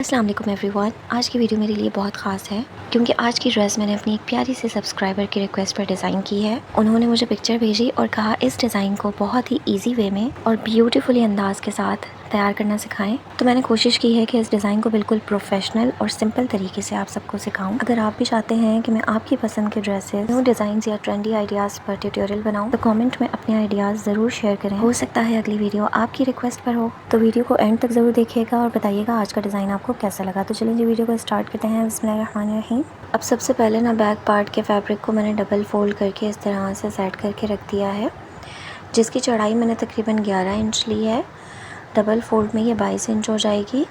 अस्सलाम वालेकुम एवरीवन। आज की वीडियो मेरे लिए बहुत ख़ास है क्योंकि आज की ड्रेस मैंने अपनी एक प्यारी सी सब्सक्राइबर की रिक्वेस्ट पर डिज़ाइन की है। उन्होंने मुझे पिक्चर भेजी और कहा इस डिज़ाइन को बहुत ही इजी वे में और ब्यूटीफुली अंदाज के साथ तैयार करना सिखाएं। तो मैंने कोशिश की है कि इस डिज़ाइन को बिल्कुल प्रोफेशनल और सिंपल तरीके से आप सबको सिखाऊं। अगर आप भी चाहते हैं कि मैं आपकी पसंद के ड्रेसेस, न्यू डिज़ाइंस या ट्रेंडी आइडियाज़ पर ट्यूटोरियल बनाऊं तो कमेंट में अपने आइडियाज़ ज़रूर शेयर करें। हो सकता है अगली वीडियो आपकी रिक्वेस्ट पर हो, तो वीडियो को एंड तक ज़रूर देखिएगा और बताइएगा आज का डिज़ाइन आपको कैसा लगा। तो चलिए वीडियो को स्टार्ट करते हैं। बिस्मिल्लाहिर्रहमानिर्रहीम। अब सबसे पहले ना बैक पार्ट के फैब्रिक को मैंने डबल फोल्ड करके इस तरह से सेट करके रख दिया है, जिसकी चौड़ाई मैंने तकरीबन 11 इंच ली है। डबल फोल्ड में ये 22 इंच हो जाएगी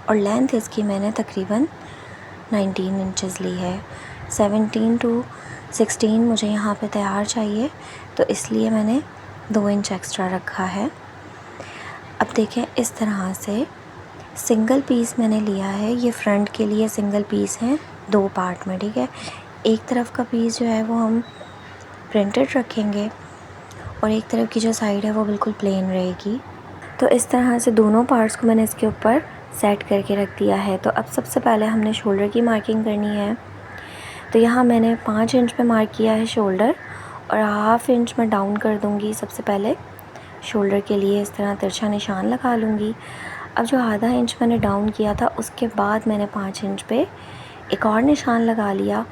और लेंथ इसकी मैंने तकरीबन 19 इंचज़ ली है। 17 टू 16 मुझे यहाँ पे तैयार चाहिए, तो इसलिए मैंने 2 इंच एक्स्ट्रा रखा है। अब देखें इस तरह से सिंगल पीस मैंने लिया है। ये फ्रंट के लिए सिंगल पीस है 2 पार्ट में, ठीक है। एक तरफ का पीस जो है वो हम प्रिंटेड रखेंगे और एक तरफ की जो साइड है वो बिल्कुल प्लेन रहेगी। तो इस तरह से दोनों पार्ट्स को मैंने इसके ऊपर सेट करके रख दिया है। तो अब सबसे पहले हमने शोल्डर की मार्किंग करनी है। तो यहाँ मैंने 5 इंच पे मार्क किया है शोल्डर और हाफ़ इंच में डाउन कर दूँगी। सबसे पहले शोल्डर के लिए इस तरह तिरछा निशान लगा लूँगी। अब जो आधा इंच मैंने डाउन किया था उसके बाद मैंने 5 इंच पे एक और निशान लगा लिया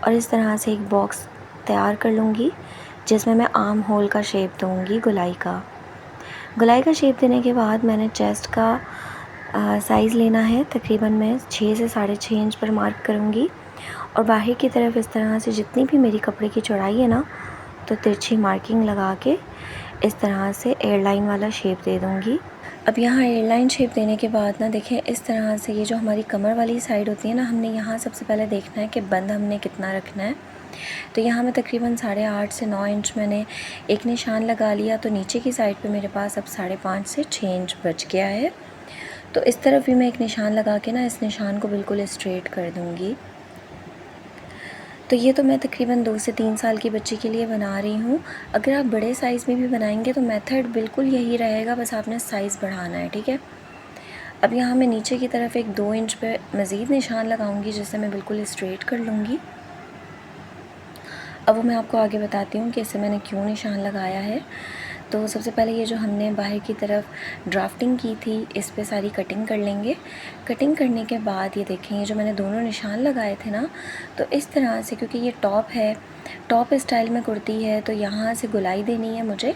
और इस तरह से एक बॉक्स तैयार कर लूँगी जिसमें मैं आर्म होल का शेप दूँगी, गोलाई का शेप देने के बाद मैंने चेस्ट का साइज़ लेना है। तकरीबन मैं 6 से 6.5 इंच पर मार्क करूँगी और बाहर की तरफ इस तरह से जितनी भी मेरी कपड़े की चौड़ाई है ना, तो तिरछी मार्किंग लगा के इस तरह से एयरलाइन वाला शेप दे दूँगी। अब यहाँ एयरलाइन शेप देने के बाद ना देखें इस तरह से ये जो हमारी कमर वाली साइड होती है ना, हमने यहाँ सबसे पहले देखना है कि बंद हमने कितना रखना है। तो यहाँ मैं तकरीबन 8.5 से 9 इंच मैंने एक निशान लगा लिया। तो नीचे की साइड पे मेरे पास अब 5.5 से 6 इंच बच गया है। तो इस तरफ भी मैं एक निशान लगा के ना इस निशान को बिल्कुल स्ट्रेट कर दूँगी। तो ये तो मैं तकरीबन 2 से 3 साल की बच्ची के लिए बना रही हूँ। अगर आप बड़े साइज़ में भी बनाएंगे तो मेथड बिल्कुल यही रहेगा, बस आपने साइज़ बढ़ाना है, ठीक है। अब यहाँ मैं नीचे की तरफ एक 2 इंच पे मज़ीद निशान लगाऊंगी जिससे मैं बिल्कुल स्ट्रेट कर लूँगी। अब वो मैं आपको आगे बताती हूँ कि इसे मैंने क्यों निशान लगाया है। तो सबसे पहले ये जो हमने बाहर की तरफ ड्राफ्टिंग की थी इस पे सारी कटिंग कर लेंगे। कटिंग करने के बाद ये देखें ये जो मैंने दोनों निशान लगाए थे ना, तो इस तरह से क्योंकि ये टॉप है, टॉप स्टाइल में कुर्ती है, तो यहाँ से गोलाई देनी है मुझे।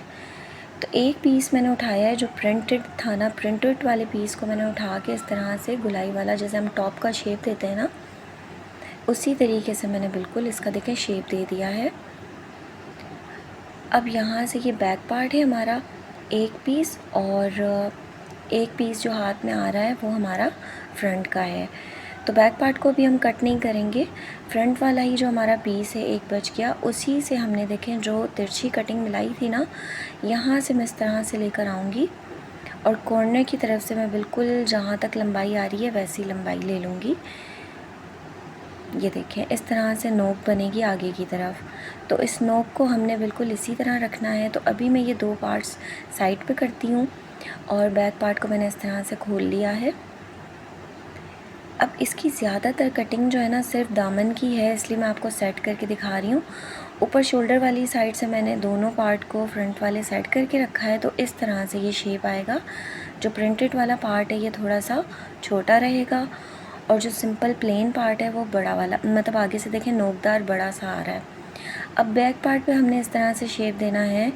तो एक पीस मैंने उठाया है जो प्रिंटेड था ना, प्रिंटेड वाले पीस को मैंने उठा के इस तरह से गोलाई वाला जैसे हम टॉप का शेप देते हैं ना, उसी तरीके से मैंने बिल्कुल इसका देखें शेप दे दिया है। अब यहाँ से ये बैक पार्ट है हमारा एक पीस और एक पीस जो हाथ में आ रहा है वो हमारा फ्रंट का है। तो बैक पार्ट को भी हम कट नहीं करेंगे, फ्रंट वाला ही जो हमारा पीस है एक बच गया, उसी से हमने देखें जो तिरछी कटिंग मिलाई थी ना, यहाँ से मैं इस तरह से लेकर आऊँगी और कॉर्नर की तरफ से मैं बिल्कुल जहाँ तक लंबाई आ रही है वैसी लंबाई ले लूँगी। ये देखें इस तरह से नोक बनेगी आगे की तरफ। तो इस नोक को हमने बिल्कुल इसी तरह रखना है। तो अभी मैं ये 2 पार्ट्स साइड पे करती हूँ और बैक पार्ट को मैंने इस तरह से खोल लिया है। अब इसकी ज़्यादातर कटिंग जो है ना सिर्फ दामन की है, इसलिए मैं आपको सेट करके दिखा रही हूँ। ऊपर शोल्डर वाली साइड से मैंने दोनों पार्ट को फ्रंट वाले सेट करके रखा है। तो इस तरह से ये शेप आएगा। जो प्रिंटेड वाला पार्ट है ये थोड़ा सा छोटा रहेगा और जो सिंपल प्लेन पार्ट है वो बड़ा वाला, मतलब आगे से देखें नोकदार बड़ा सा आ रहा है। अब बैक पार्ट पे हमने इस तरह से शेप देना है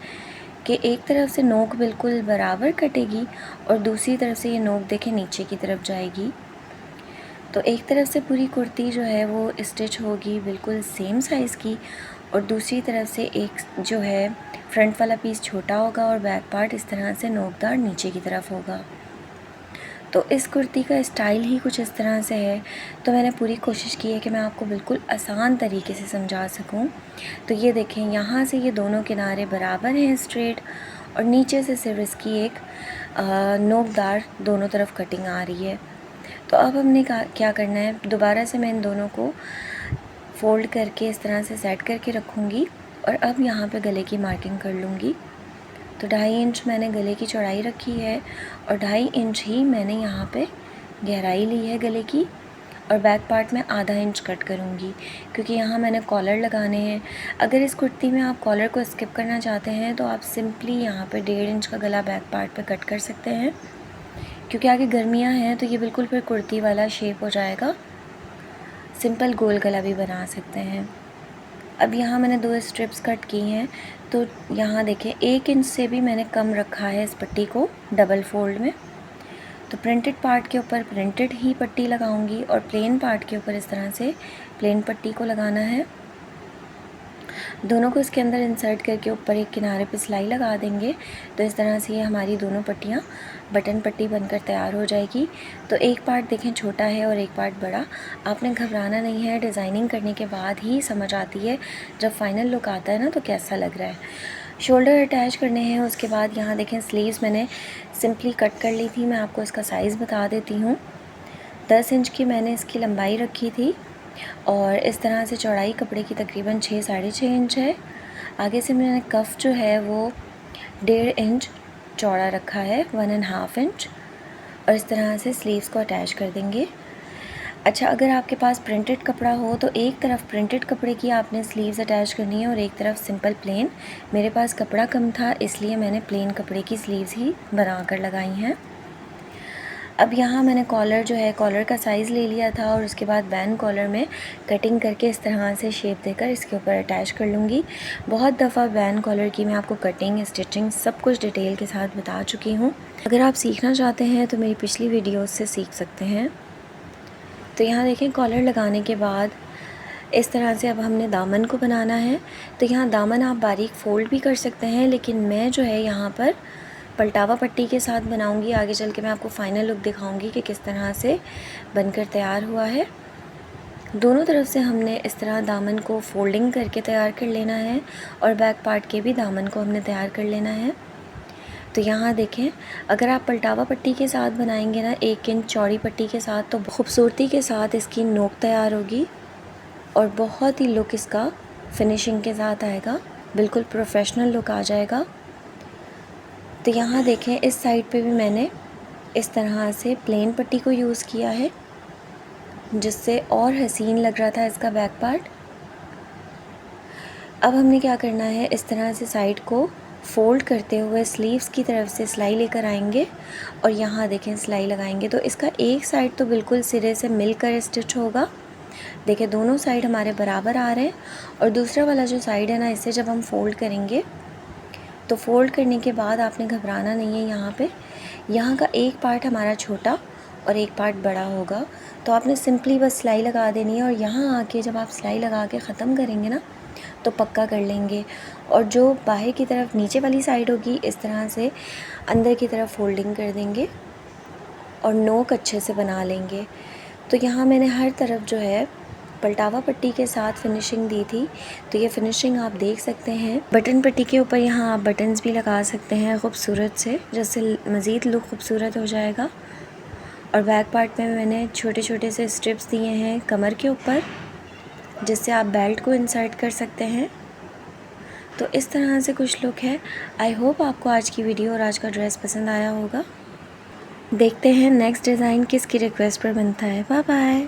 कि एक तरफ से नोक बिल्कुल बराबर कटेगी और दूसरी तरफ से ये नोक देखें नीचे की तरफ जाएगी। तो एक तरफ से पूरी कुर्ती जो है वो स्टिच होगी बिल्कुल सेम साइज़ की और दूसरी तरफ से एक जो है फ्रंट वाला पीस छोटा होगा और बैक पार्ट इस तरह से नोकदार नीचे की तरफ होगा। तो इस कुर्ती का स्टाइल ही कुछ इस तरह से है। तो मैंने पूरी कोशिश की है कि मैं आपको बिल्कुल आसान तरीके से समझा सकूं। तो ये देखें यहाँ से ये दोनों किनारे बराबर हैं स्ट्रेट और नीचे से सिर्फ इसकी एक नोकदार दोनों तरफ कटिंग आ रही है। तो अब हमने क्या करना है, दोबारा से मैं इन दोनों को फ़ोल्ड करके इस तरह से सेट करके रखूँगी और अब यहाँ पे गले की मार्किंग कर लूँगी। तो 2.5 इंच मैंने गले की चौड़ाई रखी है और 2.5 इंच ही मैंने यहाँ पे गहराई ली है गले की और बैक पार्ट में आधा इंच कट करूँगी क्योंकि यहाँ मैंने कॉलर लगाने हैं। अगर इस कुर्ती में आप कॉलर को स्किप करना चाहते हैं तो आप सिंपली यहाँ पे 1.5 इंच का गला बैक पार्ट पे कट कर सकते हैं, क्योंकि आगे गर्मियाँ हैं तो ये बिल्कुल फिर कुर्ती वाला शेप हो जाएगा। सिंपल गोल गला भी बना सकते हैं। अब यहाँ मैंने 2 स्ट्रिप्स कट की हैं, तो यहाँ देखें 1 इंच से भी मैंने कम रखा है इस पट्टी को डबल फोल्ड में। तो प्रिंटेड पार्ट के ऊपर प्रिंटेड ही पट्टी लगाऊंगी और प्लेन पार्ट के ऊपर इस तरह से प्लेन पट्टी को लगाना है। दोनों को इसके अंदर इंसर्ट करके ऊपर एक किनारे पे सिलाई लगा देंगे। तो इस तरह से ये हमारी दोनों पट्टियाँ बटन पट्टी बनकर तैयार हो जाएगी। तो एक पार्ट देखें छोटा है और एक पार्ट बड़ा। आपने घबराना नहीं है, डिज़ाइनिंग करने के बाद ही समझ आती है जब फाइनल लुक आता है ना तो कैसा लग रहा है। शोल्डर अटैच करने हैं, उसके बाद यहाँ देखें स्लीव्स मैंने सिंपली कट कर ली थी। मैं आपको इसका साइज़ बता देती हूँ। 10 इंच की मैंने इसकी लंबाई रखी थी और इस तरह से चौड़ाई कपड़े की तकरीबन 6-6.5 इंच है। आगे से मैंने कफ जो है वो 1.5 इंच चौड़ा रखा है, 1.5 इंच, और इस तरह से स्लीव्स को अटैच कर देंगे। अच्छा, अगर आपके पास प्रिंटेड कपड़ा हो तो एक तरफ प्रिंटेड कपड़े की आपने स्लीव्स अटैच करनी है और एक तरफ सिंपल प्लेन। मेरे पास कपड़ा कम था इसलिए मैंने प्लेन कपड़े की स्लीव्स ही बना कर लगाई हैं। अब यहाँ मैंने कॉलर जो है कॉलर का साइज़ ले लिया था और उसके बाद बैन कॉलर में कटिंग करके इस तरह से शेप देकर इसके ऊपर अटैच कर लूँगी। बहुत दफ़ा बैन कॉलर की मैं आपको कटिंग, स्टिचिंग सब कुछ डिटेल के साथ बता चुकी हूँ। अगर आप सीखना चाहते हैं तो मेरी पिछली वीडियोस से सीख सकते हैं। तो यहाँ देखें कॉलर लगाने के बाद इस तरह से अब हमने दामन को बनाना है। तो यहाँ दामन आप बारीक फ़ोल्ड भी कर सकते हैं, लेकिन मैं जो है यहाँ पर पलटावा पट्टी के साथ बनाऊंगी। आगे चल के मैं आपको फ़ाइनल लुक दिखाऊंगी कि किस तरह से बनकर तैयार हुआ है। दोनों तरफ से हमने इस तरह दामन को फोल्डिंग करके तैयार कर लेना है और बैक पार्ट के भी दामन को हमने तैयार कर लेना है। तो यहाँ देखें, अगर आप पलटावा पट्टी के साथ बनाएंगे ना 1 इंच चौड़ी पट्टी के साथ, तो खूबसूरती के साथ इसकी नोक तैयार होगी और बहुत ही लुक इसका फिनिशिंग के साथ आएगा, बिल्कुल प्रोफेशनल लुक आ जाएगा। तो यहाँ देखें इस साइड पे भी मैंने इस तरह से प्लेन पट्टी को यूज़ किया है जिससे और हसीन लग रहा था इसका बैक पार्ट। अब हमने क्या करना है, इस तरह से साइड को फोल्ड करते हुए स्लीव्स की तरफ से सिलाई लेकर आएंगे और यहाँ देखें सिलाई लगाएंगे। तो इसका एक साइड तो बिल्कुल सिरे से मिलकर स्टिच होगा। देखिए दोनों साइड हमारे बराबर आ रहे हैं और दूसरा वाला जो साइड है ना, इसे जब हम फोल्ड करेंगे तो फोल्ड करने के बाद आपने घबराना नहीं है। यहाँ का एक पार्ट हमारा छोटा और एक पार्ट बड़ा होगा। तो आपने सिंपली बस सिलाई लगा देनी है और यहाँ आके जब आप सिलाई लगा के ख़त्म करेंगे ना तो पक्का कर लेंगे। और जो बाहर की तरफ नीचे वाली साइड होगी इस तरह से अंदर की तरफ फोल्डिंग कर देंगे और नोक अच्छे से बना लेंगे। तो यहाँ मैंने हर तरफ जो है पलटावा पट्टी के साथ फिनिशिंग दी थी, तो ये फिनिशिंग आप देख सकते हैं। बटन पट्टी के ऊपर यहाँ आप बटन्स भी लगा सकते हैं खूबसूरत से, जिससे मज़ीद लुक खूबसूरत हो जाएगा। और बैक पार्ट में मैंने छोटे छोटे से स्ट्रिप्स दिए हैं कमर के ऊपर, जिससे आप बेल्ट को इंसर्ट कर सकते हैं। तो इस तरह से कुछ लुक है। आई होप आपको आज की वीडियो और आज का ड्रेस पसंद आया होगा। देखते हैं नेक्स्ट डिज़ाइन किसकी रिक्वेस्ट पर बनता है। Bye bye.